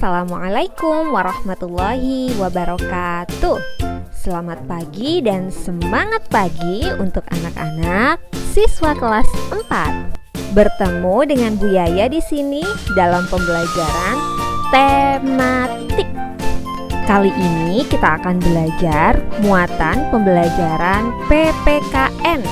Assalamualaikum warahmatullahi wabarakatuh. Selamat pagi dan semangat pagi untuk anak-anak siswa kelas 4. Bertemu dengan Bu Yaya di sini dalam pembelajaran tematik. Kali ini kita akan belajar muatan pembelajaran PPKN,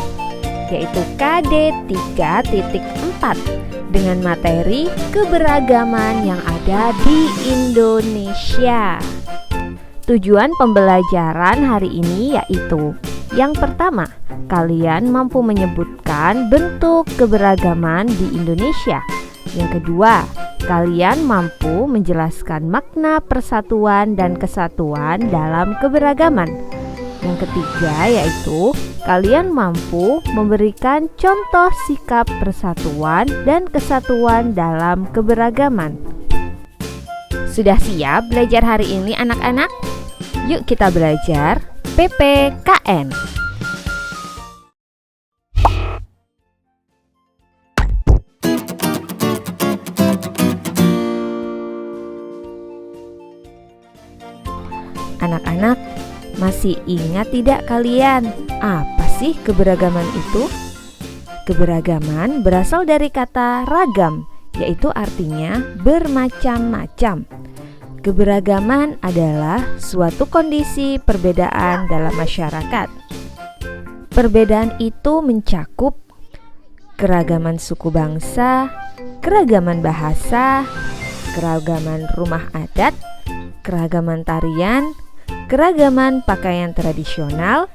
yaitu KD 3.4 dengan materi keberagaman yang ada di Indonesia. Tujuan pembelajaran hari ini yaitu: yang pertama, kalian mampu menyebutkan bentuk keberagaman di Indonesia. Yang kedua, kalian mampu menjelaskan makna persatuan dan kesatuan dalam keberagaman. Yang ketiga yaitu kalian mampu memberikan contoh sikap persatuan dan kesatuan dalam keberagaman. Sudah siap belajar hari ini anak-anak? Yuk kita belajar PPKN. Anak-anak, masih ingat tidak kalian apa sih keberagaman itu? Keberagaman berasal dari kata ragam, yaitu artinya bermacam-macam. Keberagaman adalah suatu kondisi perbedaan dalam masyarakat. Perbedaan itu mencakup keragaman suku bangsa, keragaman bahasa, keragaman rumah adat, keragaman tarian, keragaman pakaian tradisional,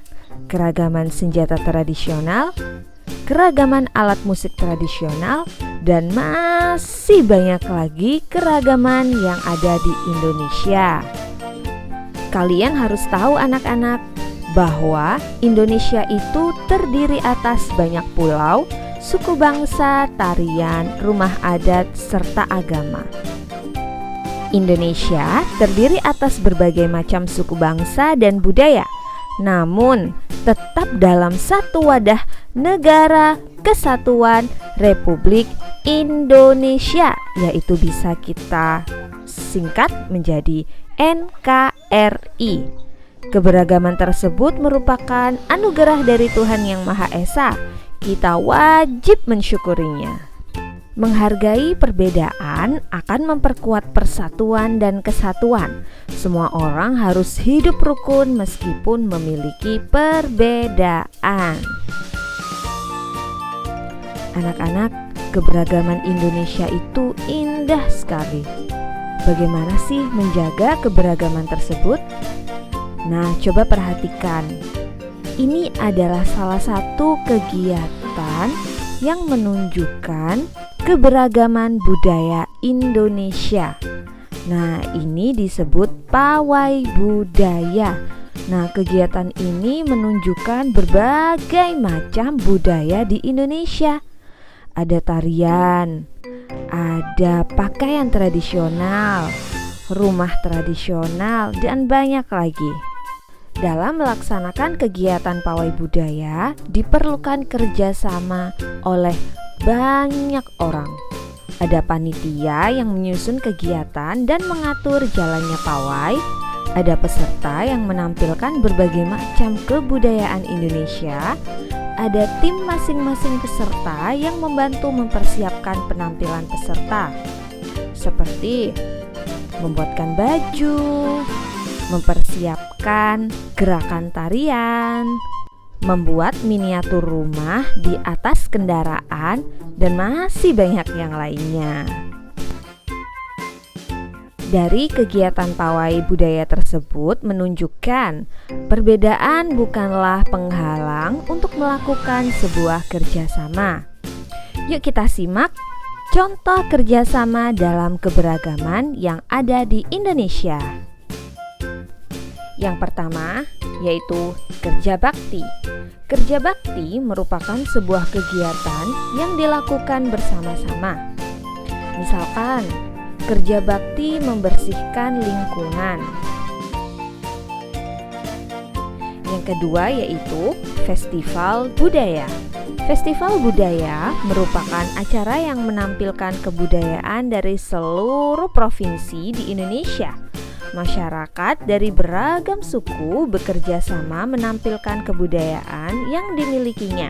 keragaman senjata tradisional, keragaman alat musik tradisional, dan masih banyak lagi keragaman yang ada di Indonesia. Kalian harus tahu anak-anak bahwa Indonesia itu terdiri atas banyak pulau, suku bangsa, tarian, rumah adat, serta agama. Indonesia terdiri atas berbagai macam suku bangsa dan budaya, namun tetap dalam satu wadah negara kesatuan Republik Indonesia, yaitu bisa kita singkat menjadi NKRI. Keberagaman tersebut merupakan anugerah dari Tuhan Yang Maha Esa. Kita wajib mensyukurinya. Menghargai perbedaan akan memperkuat persatuan dan kesatuan. Semua orang harus hidup rukun meskipun memiliki perbedaan. Anak-anak, keberagaman Indonesia itu indah sekali. Bagaimana sih menjaga keberagaman tersebut? Nah, coba perhatikan. Ini adalah salah satu kegiatan yang menunjukkan keberagaman budaya Indonesia. Nah, ini disebut pawai budaya. Nah, kegiatan ini menunjukkan berbagai macam budaya di Indonesia. Ada tarian, ada pakaian tradisional, rumah tradisional, dan banyak lagi. Dalam melaksanakan kegiatan pawai budaya, diperlukan kerjasama oleh banyak orang. Ada panitia yang menyusun kegiatan dan mengatur jalannya pawai. Ada peserta yang menampilkan berbagai macam kebudayaan Indonesia. Ada tim masing-masing peserta yang membantu mempersiapkan penampilan peserta, seperti membuatkan baju, mempersiapkan gerakan tarian, membuat miniatur rumah di atas kendaraan, dan masih banyak yang lainnya. Dari kegiatan pawai budaya tersebut menunjukkan perbedaan bukanlah penghalang untuk melakukan sebuah kerjasama. Yuk kita simak contoh kerjasama dalam keberagaman yang ada di Indonesia. Yang pertama yaitu kerja bakti. Kerja bakti merupakan sebuah kegiatan yang dilakukan bersama-sama. Misalkan, kerja bakti membersihkan lingkungan. Yang kedua yaitu festival budaya. Festival budaya merupakan acara yang menampilkan kebudayaan dari seluruh provinsi di Indonesia. Masyarakat dari beragam suku bekerja sama menampilkan kebudayaan yang dimilikinya.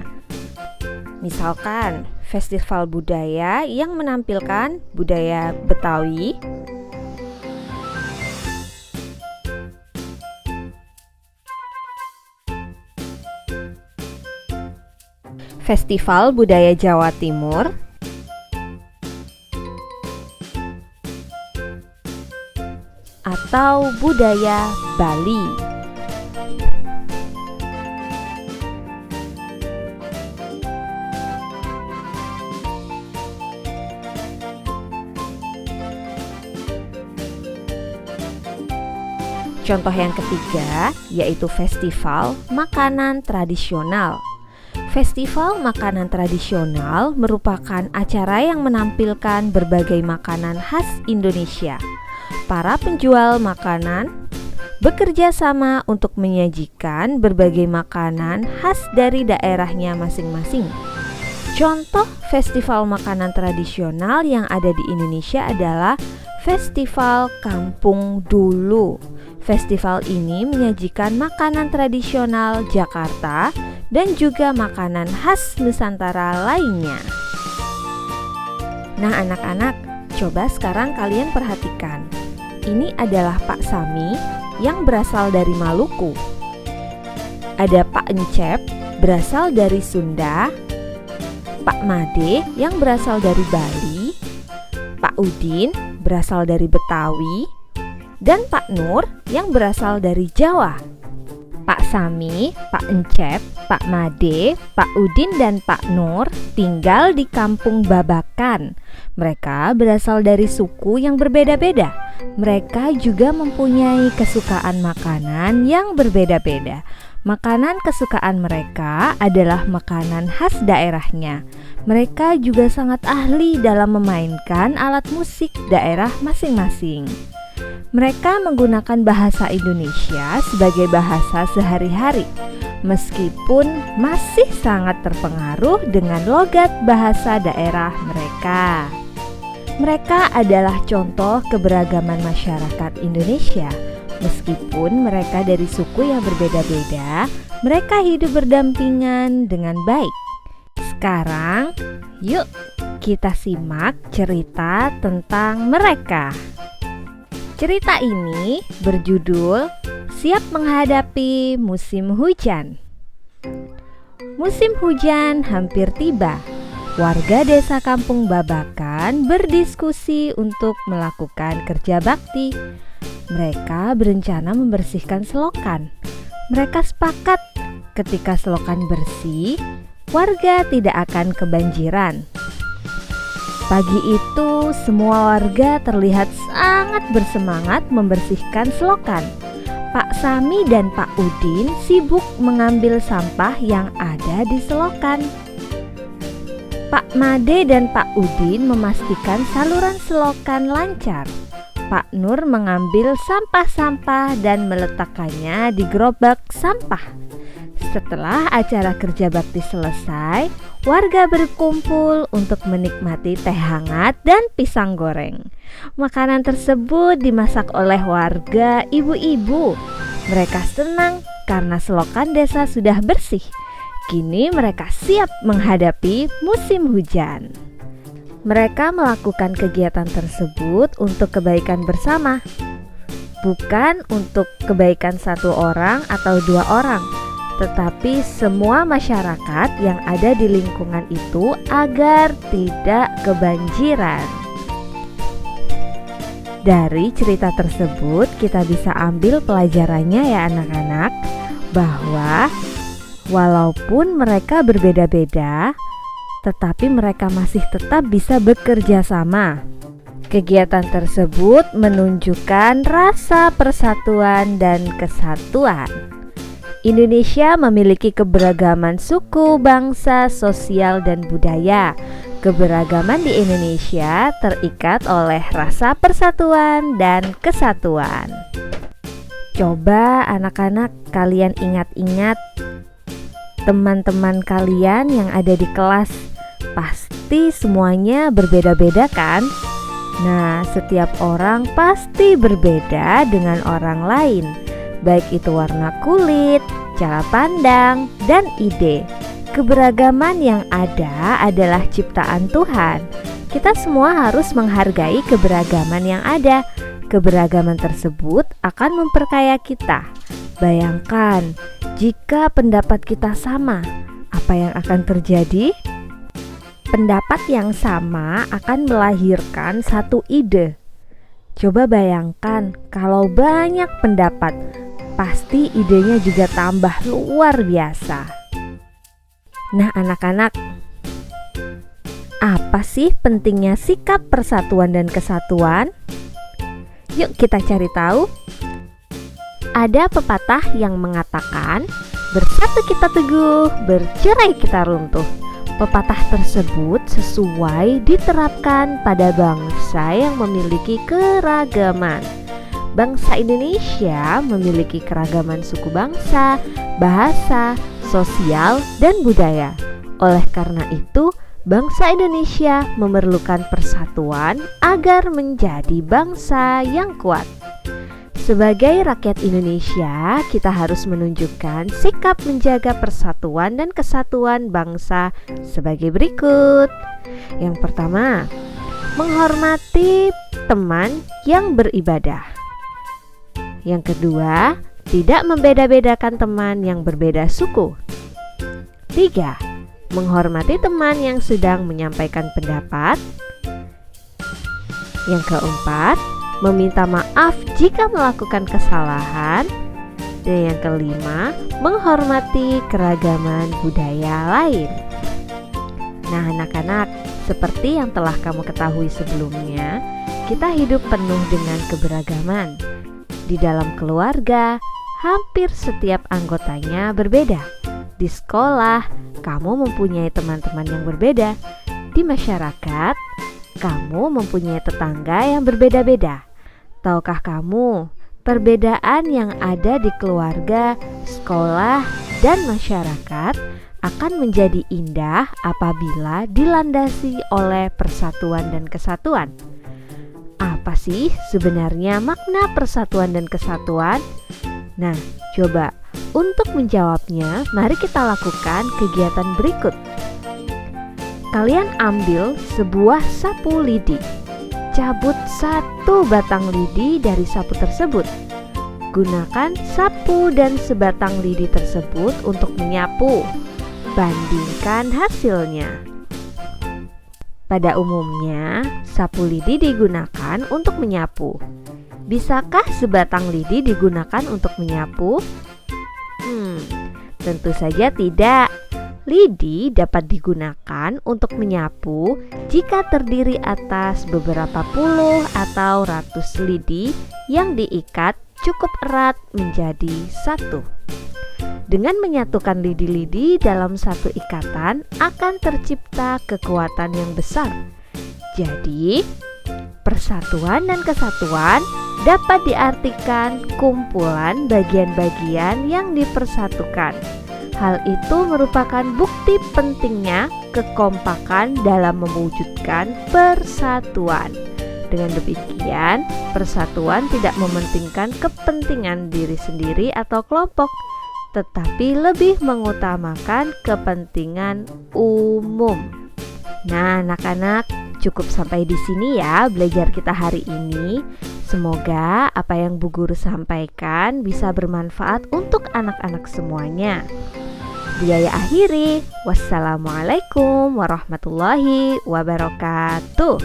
Misalkan, festival budaya yang menampilkan budaya Betawi, Festival Budaya Jawa Timur, atau budaya Bali. Contoh yang ketiga yaitu festival makanan tradisional. Festival makanan tradisional merupakan acara yang menampilkan berbagai makanan khas Indonesia. Para penjual makanan bekerja sama untuk menyajikan berbagai makanan khas dari daerahnya masing-masing. Contoh festival makanan tradisional yang ada di Indonesia adalah Festival Kampung Dulu. Festival ini menyajikan makanan tradisional Jakarta dan juga makanan khas Nusantara lainnya. Nah anak-anak, coba sekarang kalian perhatikan. Ini adalah Pak Sami yang berasal dari Maluku. Ada Pak Encep berasal dari Sunda, Pak Made yang berasal dari Bali, Pak Udin berasal dari Betawi, dan Pak Nur yang berasal dari Jawa. Pak Sami, Pak Encep, Pak Made, Pak Udin, dan Pak Nur tinggal di Kampung Babakan. Mereka berasal dari suku yang berbeda-beda. Mereka juga mempunyai kesukaan makanan yang berbeda-beda. Makanan kesukaan mereka adalah makanan khas daerahnya. Mereka juga sangat ahli dalam memainkan alat musik daerah masing-masing. Mereka menggunakan bahasa Indonesia sebagai bahasa sehari-hari, meskipun masih sangat terpengaruh dengan logat bahasa daerah mereka. Mereka adalah contoh keberagaman masyarakat Indonesia. Meskipun mereka dari suku yang berbeda-beda, mereka hidup berdampingan dengan baik. Sekarang, yuk kita simak cerita tentang mereka. Cerita ini berjudul Siap Menghadapi Musim Hujan. Musim hujan hampir tiba. Warga desa Kampung Babakan berdiskusi untuk melakukan kerja bakti. Mereka berencana membersihkan selokan. Mereka sepakat ketika selokan bersih, warga tidak akan kebanjiran. Pagi itu semua warga terlihat sangat bersemangat membersihkan selokan. Pak Sami dan Pak Udin sibuk mengambil sampah yang ada di selokan. Pak Made dan Pak Udin memastikan saluran selokan lancar. Pak Nur mengambil sampah-sampah dan meletakkannya di gerobak sampah. Setelah acara kerja bakti selesai, warga berkumpul untuk menikmati teh hangat dan pisang goreng. Makanan tersebut dimasak oleh warga ibu-ibu. Mereka senang karena selokan desa sudah bersih. Kini mereka siap menghadapi musim hujan. Mereka melakukan kegiatan tersebut untuk kebaikan bersama, bukan untuk kebaikan satu orang atau dua orang, tetapi semua masyarakat yang ada di lingkungan itu agar tidak kebanjiran. Dari cerita tersebut kita bisa ambil pelajarannya ya anak-anak, bahwa walaupun mereka berbeda-beda, tetapi mereka masih tetap bisa bekerja sama. Kegiatan tersebut menunjukkan rasa persatuan dan kesatuan. Indonesia memiliki keberagaman suku, bangsa, sosial, dan budaya. Keberagaman di Indonesia terikat oleh rasa persatuan dan kesatuan. Coba anak-anak kalian ingat-ingat Teman-teman kalian yang ada di kelas pasti semuanya berbeda-beda kan? Nah, setiap orang pasti berbeda dengan orang lain, baik itu warna kulit, cara pandang, dan ide. Keberagaman yang ada adalah ciptaan Tuhan. Kita semua harus menghargai keberagaman yang ada. Keberagaman tersebut akan memperkaya kita. Bayangkan, jika pendapat kita sama, apa yang akan terjadi? Pendapat yang sama akan melahirkan satu ide. Coba bayangkan kalau banyak pendapat, pasti idenya juga tambah luar biasa. Nah anak-anak, apa sih pentingnya sikap persatuan dan kesatuan? Yuk kita cari tahu. Ada pepatah yang mengatakan, bersatu kita teguh, bercerai kita runtuh. Pepatah tersebut sesuai diterapkan pada bangsa yang memiliki keragaman. Bangsa Indonesia memiliki keragaman suku bangsa, bahasa, sosial, dan budaya. Oleh karena itu, bangsa Indonesia memerlukan persatuan agar menjadi bangsa yang kuat. Sebagai rakyat Indonesia, kita harus menunjukkan sikap menjaga persatuan dan kesatuan bangsa sebagai berikut. Yang pertama, menghormati teman yang beribadah. Yang kedua, tidak membeda-bedakan teman yang berbeda suku. 3. Menghormati teman yang sedang menyampaikan pendapat. Yang keempat, meminta maaf jika melakukan kesalahan. Dan yang kelima, menghormati keragaman budaya lain. Nah anak-anak, seperti yang telah kamu ketahui sebelumnya, kita hidup penuh dengan keberagaman. Di dalam keluarga, hampir setiap anggotanya berbeda. Di sekolah, kamu mempunyai teman-teman yang berbeda. Di masyarakat, kamu mempunyai tetangga yang berbeda-beda. Tahukah kamu, perbedaan yang ada di keluarga, sekolah, dan masyarakat akan menjadi indah apabila dilandasi oleh persatuan dan kesatuan. Apa sih sebenarnya makna persatuan dan kesatuan? Nah, coba untuk menjawabnya, mari kita lakukan kegiatan berikut. Kalian ambil sebuah sapu lidi. Cabut satu batang lidi dari sapu tersebut. Gunakan sapu dan sebatang lidi tersebut untuk menyapu. Bandingkan hasilnya. Pada umumnya, sapu lidi digunakan untuk menyapu. Bisakah sebatang lidi digunakan untuk menyapu? Tentu saja tidak. Lidi dapat digunakan untuk menyapu jika terdiri atas beberapa puluh atau ratus lidi yang diikat cukup erat menjadi satu. Dengan menyatukan lidi-lidi dalam satu ikatan akan tercipta kekuatan yang besar. Jadi, persatuan dan kesatuan dapat diartikan kumpulan bagian-bagian yang dipersatukan. Hal itu merupakan bukti pentingnya kekompakan dalam mewujudkan persatuan. Dengan demikian, persatuan tidak mementingkan kepentingan diri sendiri atau kelompok, tetapi lebih mengutamakan kepentingan umum. Nah, anak-anak, cukup sampai di sini ya belajar kita hari ini. Semoga apa yang Bu Guru sampaikan bisa bermanfaat untuk anak-anak semuanya. Biaya akhiri. Wassalamualaikum warahmatullahi wabarakatuh.